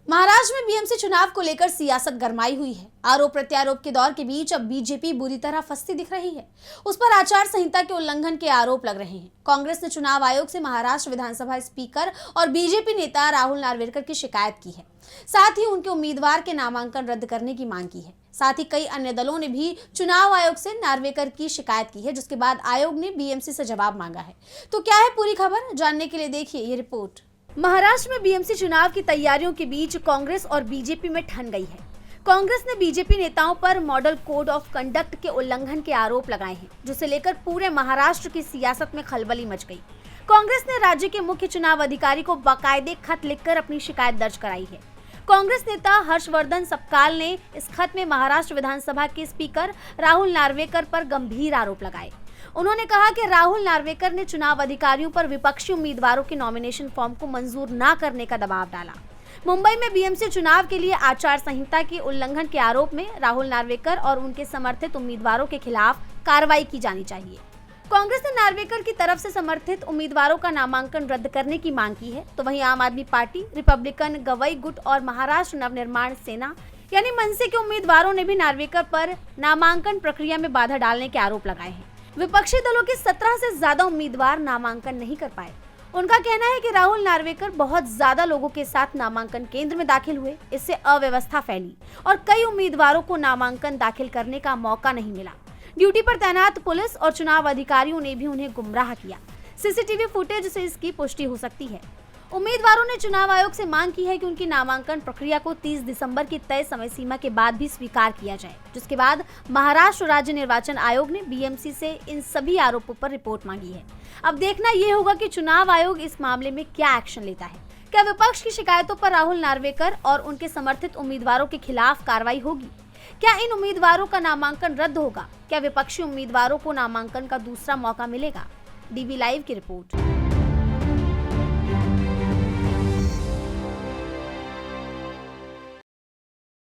महाराष्ट्र में बीएमसी चुनाव को लेकर सियासत गरमाई हुई है। आरोप प्रत्यारोप के दौर के बीच अब बीजेपी बुरी तरह फंसती दिख रही है। उस पर आचार संहिता के उल्लंघन के आरोप लग रहे हैं। कांग्रेस ने चुनाव आयोग से महाराष्ट्र विधानसभा स्पीकर और बीजेपी नेता राहुल नार्वेकर की शिकायत की है। साथ ही उनके उम्मीदवार के नामांकन रद्द करने की मांग की है। साथ ही कई अन्य दलों ने भी चुनाव आयोग से नार्वेकर की शिकायत की है, जिसके बाद आयोग ने बीएमसी से जवाब मांगा है। तो क्या है पूरी खबर, जानने के लिए देखिए ये रिपोर्ट। महाराष्ट्र में बीएमसी चुनाव की तैयारियों के बीच कांग्रेस और बीजेपी में ठन गई है। कांग्रेस ने बीजेपी नेताओं पर मॉडल कोड ऑफ कंडक्ट के उल्लंघन के आरोप लगाए हैं, जिसे लेकर पूरे महाराष्ट्र की सियासत में खलबली मच गई। कांग्रेस ने राज्य के मुख्य चुनाव अधिकारी को बाकायदे खत लिखकर अपनी शिकायत दर्ज कराई है। कांग्रेस नेता हर्षवर्धन सपकाल ने इस खत में महाराष्ट्र विधानसभा के स्पीकर राहुल नार्वेकर पर गंभीर आरोप लगाए। उन्होंने कहा कि राहुल नार्वेकर ने चुनाव अधिकारियों पर विपक्षी उम्मीदवारों के नॉमिनेशन फॉर्म को मंजूर न करने का दबाव डाला। मुंबई में बीएमसी चुनाव के लिए आचार संहिता के उल्लंघन के आरोप में राहुल नार्वेकर और उनके समर्थित उम्मीदवारों के खिलाफ कार्रवाई की जानी चाहिए। कांग्रेस ने नार्वेकर की तरफ से समर्थित उम्मीदवारों का नामांकन रद्द करने की मांग की है, तो वहीं आम आदमी पार्टी, रिपब्लिकन, गवई गुट और महाराष्ट्र नवनिर्माण सेना यानी मनसे के उम्मीदवारों ने भी नार्वेकर पर नामांकन प्रक्रिया में बाधा डालने के आरोप लगाए हैं। विपक्षी दलों के 17 से ज्यादा उम्मीदवार नामांकन नहीं कर पाए। उनका कहना है कि राहुल नार्वेकर बहुत ज्यादा लोगों के साथ नामांकन केंद्र में दाखिल हुए, इससे अव्यवस्था फैली और कई उम्मीदवारों को नामांकन दाखिल करने का मौका नहीं मिला। ड्यूटी पर तैनात पुलिस और चुनाव अधिकारियों ने भी उन्हें गुमराह किया। सीसीटीवी फुटेज से इसकी पुष्टि हो सकती है। उम्मीदवारों ने चुनाव आयोग से मांग की है कि उनकी नामांकन प्रक्रिया को 30 दिसंबर की तय समय सीमा के बाद भी स्वीकार किया जाए, जिसके बाद महाराष्ट्र राज्य निर्वाचन आयोग ने बीएमसी से इन सभी आरोपों पर रिपोर्ट मांगी है। अब देखना यह होगा कि चुनाव आयोग इस मामले में क्या एक्शन लेता है। क्या विपक्ष की शिकायतों पर राहुल नार्वेकर और उनके समर्थित उम्मीदवारों के खिलाफ कार्रवाई होगी? क्या इन उम्मीदवारों का नामांकन रद्द होगा? क्या विपक्षी उम्मीदवारों को नामांकन का दूसरा मौका मिलेगा? डीबी लाइव की रिपोर्ट।